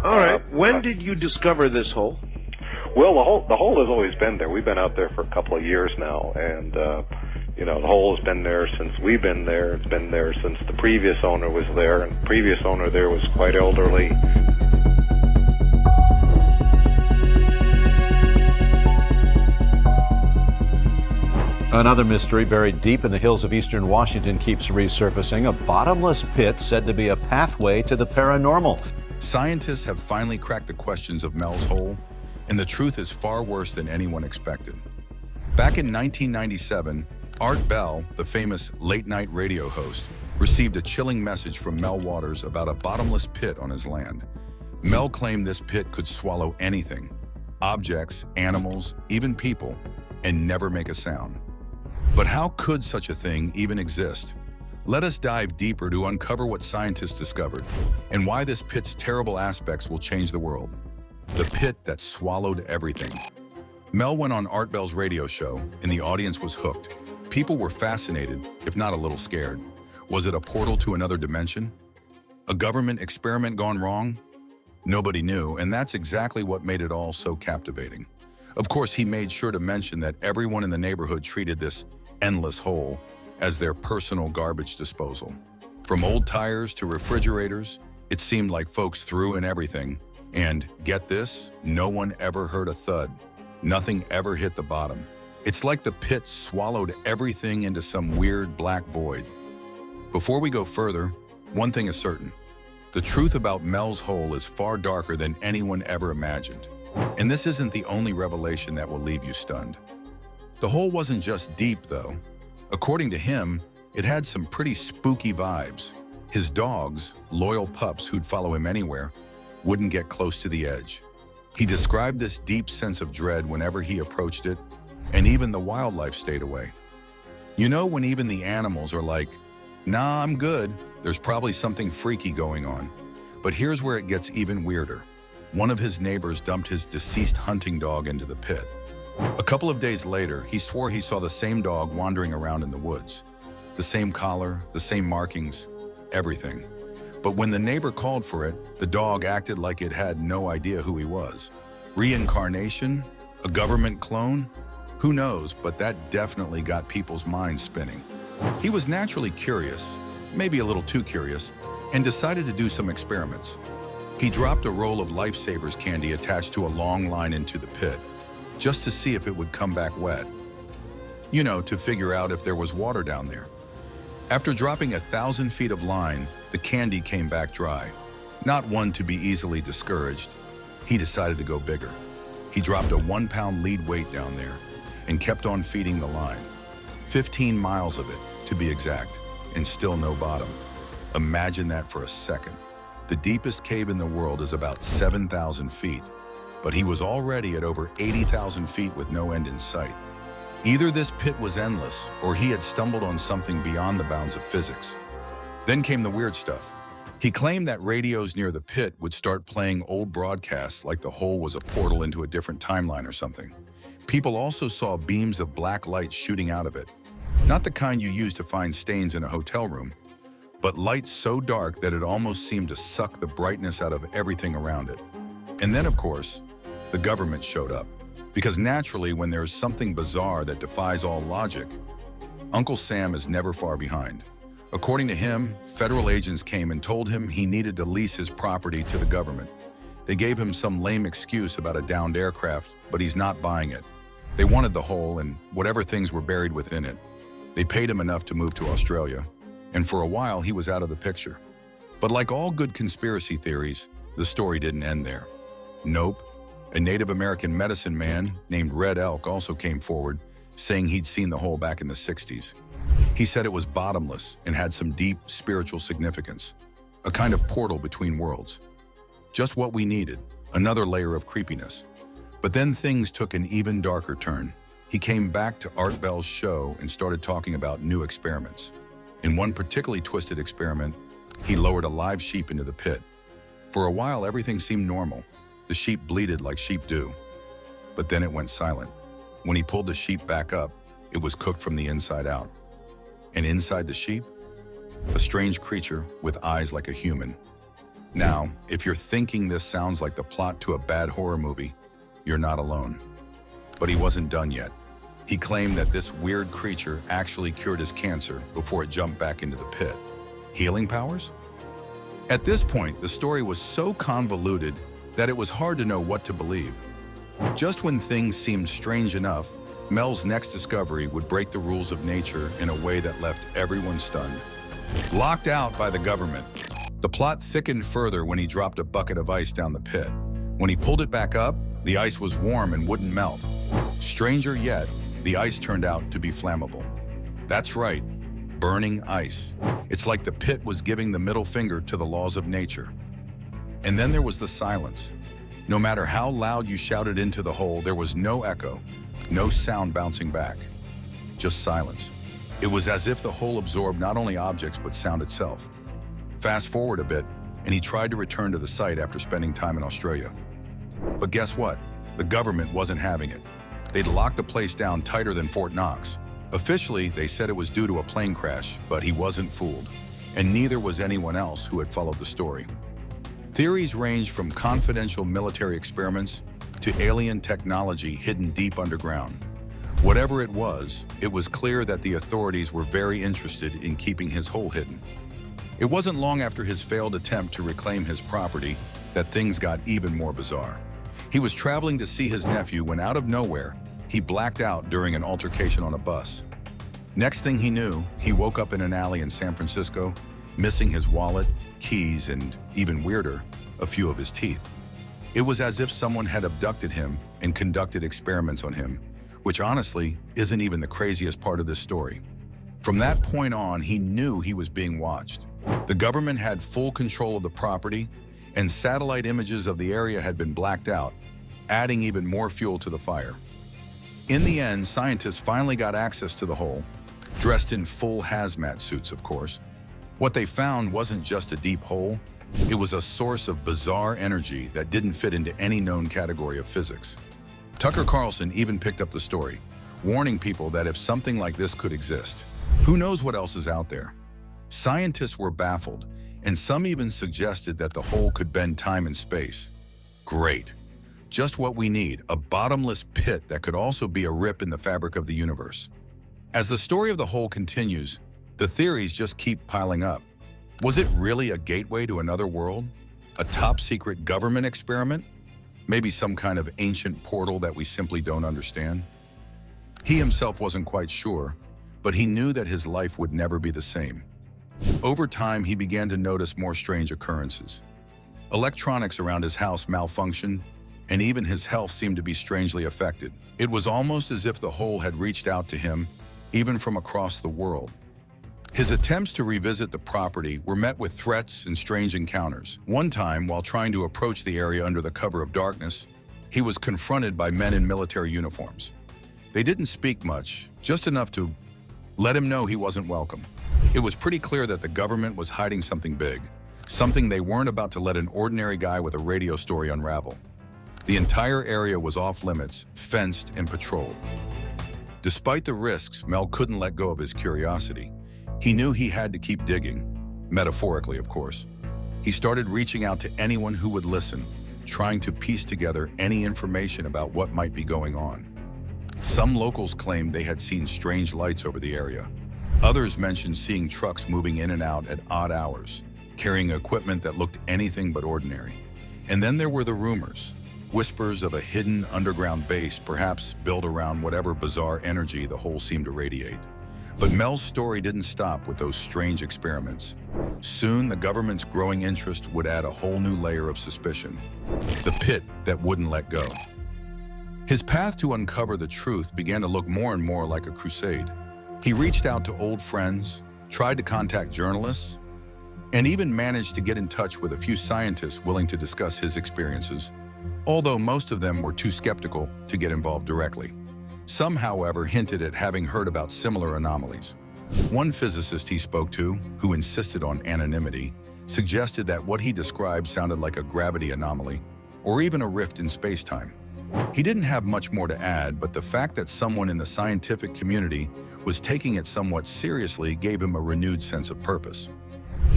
All right. When did you discover this hole? Well, the hole has always been there. We've been out there for a couple of years now, and the hole has been there since we've been there. It's been there since the previous owner was there, and the previous owner there was quite elderly. Another mystery buried deep in the hills of eastern Washington keeps resurfacing, a bottomless pit said to be a pathway to the paranormal. Scientists have finally cracked the questions of Mel's Hole, and the truth is far worse than anyone expected. Back in 1997, Art Bell, the famous late-night radio host, received a chilling message from Mel Waters about a bottomless pit on his land. Mel claimed this pit could swallow anything, objects, animals, even people, and never make a sound. But how could such a thing even exist? Let us dive deeper to uncover what scientists discovered and why this pit's terrible aspects will change the world. The pit that swallowed everything. Mel went on Art Bell's radio show, and the audience was hooked. People were fascinated, if not a little scared. Was it a portal to another dimension? A government experiment gone wrong? Nobody knew, and that's exactly what made it all so captivating. Of course, he made sure to mention that everyone in the neighborhood treated this endless hole as their personal garbage disposal. From old tires to refrigerators, it seemed like folks threw in everything. And get this, no one ever heard a thud. Nothing ever hit the bottom. It's like the pit swallowed everything into some weird black void. Before we go further, one thing is certain. The truth about Mel's Hole is far darker than anyone ever imagined. And this isn't the only revelation that will leave you stunned. The hole wasn't just deep, though. According to him, it had some pretty spooky vibes. His dogs, loyal pups who'd follow him anywhere, wouldn't get close to the edge. He described this deep sense of dread whenever he approached it, and even the wildlife stayed away. You know, when even the animals are like, "Nah, I'm good," there's probably something freaky going on. But here's where it gets even weirder. One of his neighbors dumped his deceased hunting dog into the pit. A couple of days later, he swore he saw the same dog wandering around in the woods. The same collar, the same markings, everything. But when the neighbor called for it, the dog acted like it had no idea who he was. Reincarnation? A government clone? Who knows, but that definitely got people's minds spinning. He was naturally curious, maybe a little too curious, and decided to do some experiments. He dropped a roll of Lifesavers candy attached to a long line into the pit, just to see if it would come back wet. You know, to figure out if there was water down there. After dropping 1,000 feet of line, the candy came back dry. Not one to be easily discouraged, he decided to go bigger. He dropped a 1-pound lead weight down there and kept on feeding the line. 15 miles of it, to be exact, and still no bottom. Imagine that for a second. The deepest cave in the world is about 7,000 feet, but he was already at over 80,000 feet with no end in sight. Either this pit was endless, or he had stumbled on something beyond the bounds of physics. Then came the weird stuff. He claimed that radios near the pit would start playing old broadcasts like the hole was a portal into a different timeline or something. People also saw beams of black light shooting out of it. Not the kind you use to find stains in a hotel room, but light so dark that it almost seemed to suck the brightness out of everything around it. And then, of course, the government showed up. Because naturally, when there's something bizarre that defies all logic, Uncle Sam is never far behind. According to him, federal agents came and told him he needed to lease his property to the government. They gave him some lame excuse about a downed aircraft, but he's not buying it. They wanted the hole and whatever things were buried within it. They paid him enough to move to Australia, and for a while he was out of the picture. But like all good conspiracy theories, the story didn't end there. Nope. A Native American medicine man named Red Elk also came forward, saying he'd seen the hole back in the 60s. He said it was bottomless and had some deep spiritual significance, a kind of portal between worlds. Just what we needed, another layer of creepiness. But then things took an even darker turn. He came back to Art Bell's show and started talking about new experiments. In one particularly twisted experiment, he lowered a live sheep into the pit. For a while, everything seemed normal. The sheep bleated like sheep do. But then it went silent. When he pulled the sheep back up, it was cooked from the inside out. And inside the sheep, a strange creature with eyes like a human. Now, if you're thinking this sounds like the plot to a bad horror movie, you're not alone. But he wasn't done yet. He claimed that this weird creature actually cured his cancer before it jumped back into the pit. Healing powers? At this point, the story was so convoluted that it was hard to know what to believe. Just when things seemed strange enough, Mel's next discovery would break the rules of nature in a way that left everyone stunned. Locked out by the government. The plot thickened further when he dropped a bucket of ice down the pit. When he pulled it back up, the ice was warm and wouldn't melt. Stranger yet, the ice turned out to be flammable. That's right, burning ice. It's like the pit was giving the middle finger to the laws of nature. And then there was the silence. No matter how loud you shouted into the hole, there was no echo, no sound bouncing back. Just silence. It was as if the hole absorbed not only objects but sound itself. Fast forward a bit, and he tried to return to the site after spending time in Australia. But guess what? The government wasn't having it. They'd locked the place down tighter than Fort Knox. Officially, they said it was due to a plane crash, but he wasn't fooled, and neither was anyone else who had followed the story. Theories range from confidential military experiments to alien technology hidden deep underground. Whatever it was clear that the authorities were very interested in keeping his hole hidden. It wasn't long after his failed attempt to reclaim his property that things got even more bizarre. He was traveling to see his nephew when out of nowhere, he blacked out during an altercation on a bus. Next thing he knew, he woke up in an alley in San Francisco, missing his wallet, keys, and even weirder, a few of his teeth. It was as if someone had abducted him and conducted experiments on him, which honestly isn't even the craziest part of this story. From that point on, he knew he was being watched. The government had full control of the property, and satellite images of the area had been blacked out, adding even more fuel to the fire. In the end, scientists finally got access to the hole, dressed in full hazmat suits, of course. What they found wasn't just a deep hole, it was a source of bizarre energy that didn't fit into any known category of physics. Tucker Carlson even picked up the story, warning people that if something like this could exist, who knows what else is out there? Scientists were baffled, and some even suggested that the hole could bend time and space. Great. Just what we need, a bottomless pit that could also be a rip in the fabric of the universe. As the story of the hole continues, the theories just keep piling up. Was it really a gateway to another world? A top-secret government experiment? Maybe some kind of ancient portal that we simply don't understand? He himself wasn't quite sure, but he knew that his life would never be the same. Over time, he began to notice more strange occurrences. Electronics around his house malfunctioned, and even his health seemed to be strangely affected. It was almost as if the hole had reached out to him, even from across the world. His attempts to revisit the property were met with threats and strange encounters. One time, while trying to approach the area under the cover of darkness, he was confronted by men in military uniforms. They didn't speak much, just enough to let him know he wasn't welcome. It was pretty clear that the government was hiding something big, something they weren't about to let an ordinary guy with a radio story unravel. The entire area was off limits, fenced and patrolled. Despite the risks, Mel couldn't let go of his curiosity. He knew he had to keep digging, metaphorically, of course. He started reaching out to anyone who would listen, trying to piece together any information about what might be going on. Some locals claimed they had seen strange lights over the area. Others mentioned seeing trucks moving in and out at odd hours, carrying equipment that looked anything but ordinary. And then there were the rumors, whispers of a hidden underground base, perhaps built around whatever bizarre energy the hole seemed to radiate. But Mel's story didn't stop with those strange experiments. Soon, the government's growing interest would add a whole new layer of suspicion. The pit that wouldn't let go. His path to uncover the truth began to look more and more like a crusade. He reached out to old friends, tried to contact journalists, and even managed to get in touch with a few scientists willing to discuss his experiences, although most of them were too skeptical to get involved directly. Some, however, hinted at having heard about similar anomalies. One physicist he spoke to, who insisted on anonymity, suggested that what he described sounded like a gravity anomaly, or even a rift in space-time. He didn't have much more to add, but the fact that someone in the scientific community was taking it somewhat seriously gave him a renewed sense of purpose.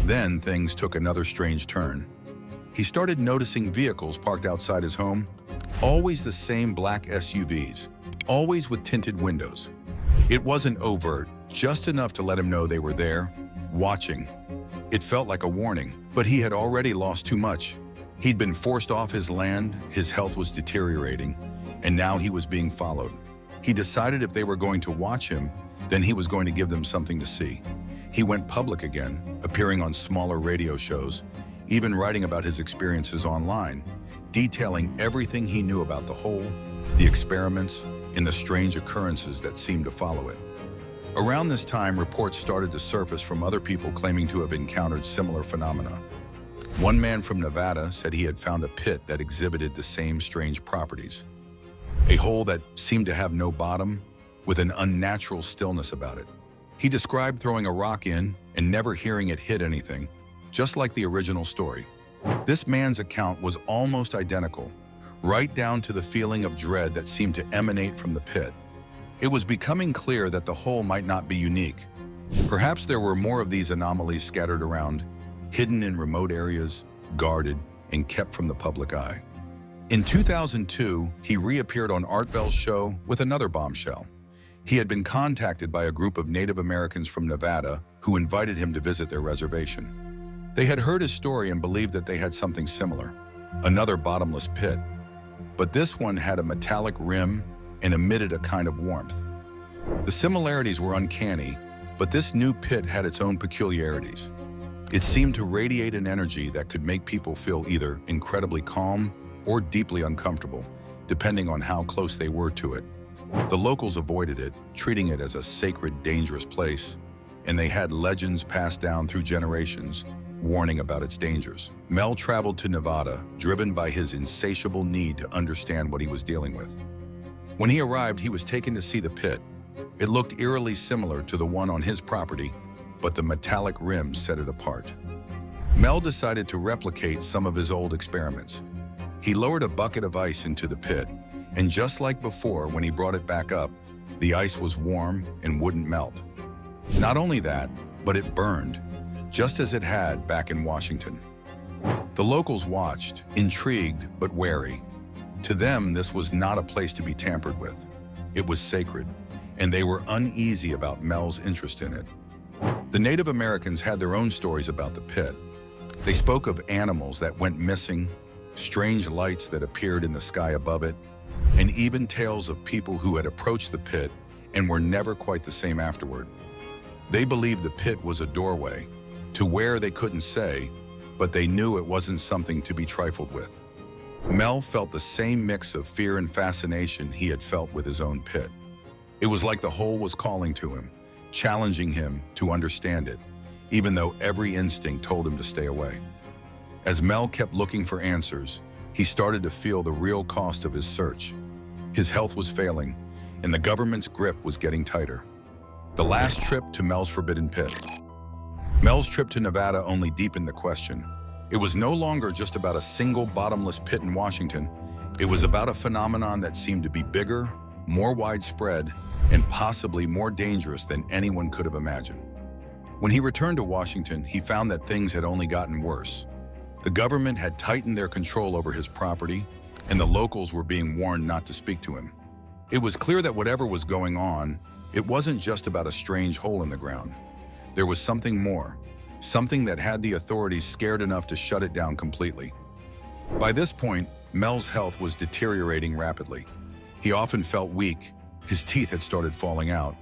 Then things took another strange turn. he started noticing vehicles parked outside his home, always the same black SUVs, always with tinted windows. It wasn't overt, just enough to let him know they were there, watching. It felt like a warning, but he had already lost too much. He'd been forced off his land, his health was deteriorating, and now he was being followed. He decided if they were going to watch him, then he was going to give them something to see. He went public again, appearing on smaller radio shows, even writing about his experiences online, detailing everything he knew about the hole, the experiments, and the strange occurrences that seemed to follow it. Around this time, reports started to surface from other people claiming to have encountered similar phenomena. One man from Nevada said he had found a pit that exhibited the same strange properties. A hole that seemed to have no bottom, with an unnatural stillness about it. He described throwing a rock in and never hearing it hit anything, just like the original story. This man's account was almost identical, right down to the feeling of dread that seemed to emanate from the pit. It was becoming clear that the hole might not be unique. Perhaps there were more of these anomalies scattered around, hidden in remote areas, guarded, and kept from the public eye. In 2002, he reappeared on Art Bell's show with another bombshell. He had been contacted by a group of Native Americans from Nevada who invited him to visit their reservation. They had heard his story and believed that they had something similar, another bottomless pit. But this one had a metallic rim and emitted a kind of warmth. The similarities were uncanny, but this new pit had its own peculiarities. It seemed to radiate an energy that could make people feel either incredibly calm or deeply uncomfortable, depending on how close they were to it. The locals avoided it, treating it as a sacred, dangerous place, and they had legends passed down through generations, warning about its dangers. Mel traveled to Nevada, driven by his insatiable need to understand what he was dealing with. When he arrived, he was taken to see the pit. It looked eerily similar to the one on his property, but the metallic rim set it apart. Mel decided to replicate some of his old experiments. He lowered a bucket of ice into the pit, and just like before, when he brought it back up, the ice was warm and wouldn't melt. Not only that, but it burned, just as it had back in Washington. The locals watched, intrigued but wary. To them, this was not a place to be tampered with. It was sacred, and they were uneasy about Mel's interest in it. The Native Americans had their own stories about the pit. They spoke of animals that went missing, strange lights that appeared in the sky above it, and even tales of people who had approached the pit and were never quite the same afterward. They believed the pit was a doorway to where they couldn't say, but they knew it wasn't something to be trifled with. Mel felt the same mix of fear and fascination he had felt with his own pit. It was like the hole was calling to him, challenging him to understand it, even though every instinct told him to stay away. As Mel kept looking for answers, he started to feel the real cost of his search. His health was failing, and the government's grip was getting tighter. The last trip to Mel's forbidden pit. Mel's trip to Nevada only deepened the question. It was no longer just about a single bottomless pit in Washington. It was about a phenomenon that seemed to be bigger, more widespread, and possibly more dangerous than anyone could have imagined. When he returned to Washington, he found that things had only gotten worse. The government had tightened their control over his property, and the locals were being warned not to speak to him. It was clear that whatever was going on, it wasn't just about a strange hole in the ground. There was something more, something that had the authorities scared enough to shut it down completely. By this point, Mel's health was deteriorating rapidly. He often felt weak, his teeth had started falling out,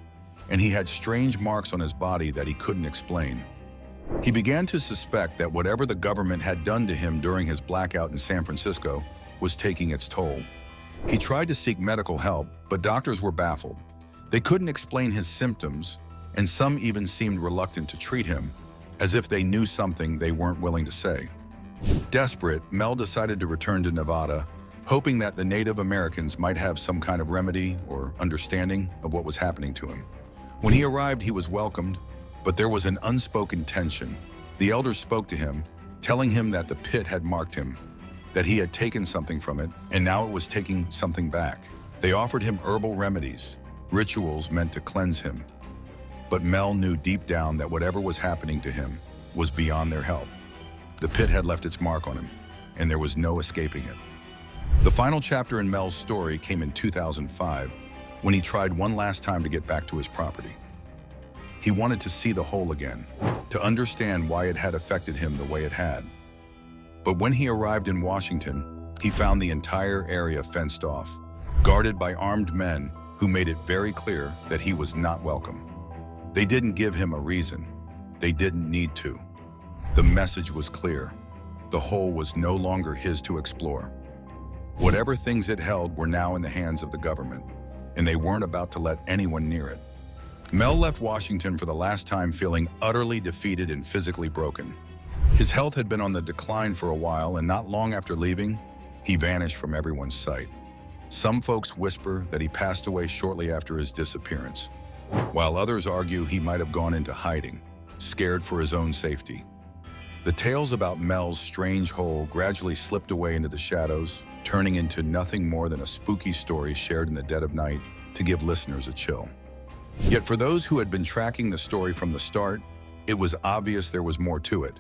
and he had strange marks on his body that he couldn't explain. He began to suspect that whatever the government had done to him during his blackout in San Francisco was taking its toll. He tried to seek medical help, but doctors were baffled. They couldn't explain his symptoms, and some even seemed reluctant to treat him, as if they knew something they weren't willing to say. Desperate, Mel decided to return to Nevada, hoping that the Native Americans might have some kind of remedy or understanding of what was happening to him. When he arrived, he was welcomed, but there was an unspoken tension. The elders spoke to him, telling him that the pit had marked him, that he had taken something from it, and now it was taking something back. They offered him herbal remedies, rituals meant to cleanse him. But Mel knew deep down that whatever was happening to him was beyond their help. The pit had left its mark on him. and there was no escaping it. The final chapter in Mel's story came in 2005, when he tried one last time to get back to his property. He wanted to see the hole again, to understand why it had affected him the way it had. But when he arrived in Washington, he found the entire area fenced off, guarded by armed men who made it very clear that he was not welcome. They didn't give him a reason. They didn't need to. The message was clear. The hole was no longer his to explore. Whatever things it held were now in the hands of the government, and they weren't about to let anyone near it. Mel left Washington for the last time feeling utterly defeated and physically broken. His health had been on the decline for a while, and not long after leaving, he vanished from everyone's sight. Some folks whisper that he passed away shortly after his disappearance, while others argue he might have gone into hiding, scared for his own safety. The tales about Mel's strange hole gradually slipped away into the shadows, turning into nothing more than a spooky story shared in the dead of night to give listeners a chill. Yet for those who had been tracking the story from the start, it was obvious there was more to it.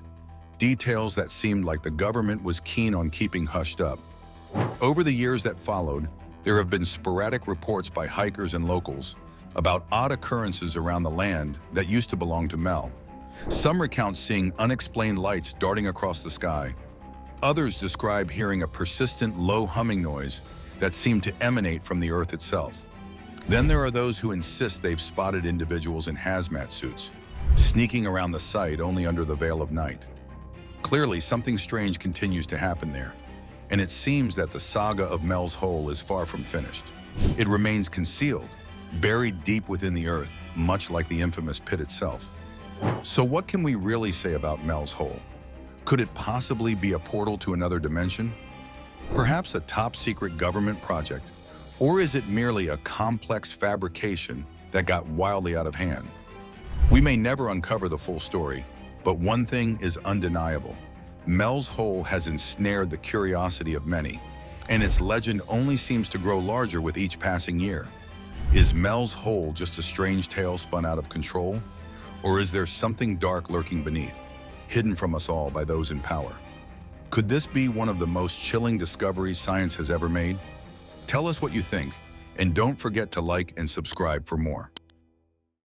Details that seemed like the government was keen on keeping hushed up. Over the years that followed, there have been sporadic reports by hikers and locals about odd occurrences around the land that used to belong to Mel. Some recount seeing unexplained lights darting across the sky. Others describe hearing a persistent low humming noise that seemed to emanate from the earth itself. Then there are those who insist they've spotted individuals in hazmat suits, sneaking around the site only under the veil of night. Clearly, something strange continues to happen there, and it seems that the saga of Mel's hole is far from finished. It remains concealed, buried deep within the earth, much like the infamous pit itself. So what can we really say about Mel's hole? Could it possibly be a portal to another dimension? Perhaps a top-secret government project? Or is it merely a complex fabrication that got wildly out of hand? We may never uncover the full story, but one thing is undeniable. Mel's hole has ensnared the curiosity of many, and its legend only seems to grow larger with each passing year. Is Mel's hole just a strange tale spun out of control? Or is there something dark lurking beneath, hidden from us all by those in power? Could this be one of the most chilling discoveries science has ever made? Tell us what you think, and don't forget to like and subscribe for more.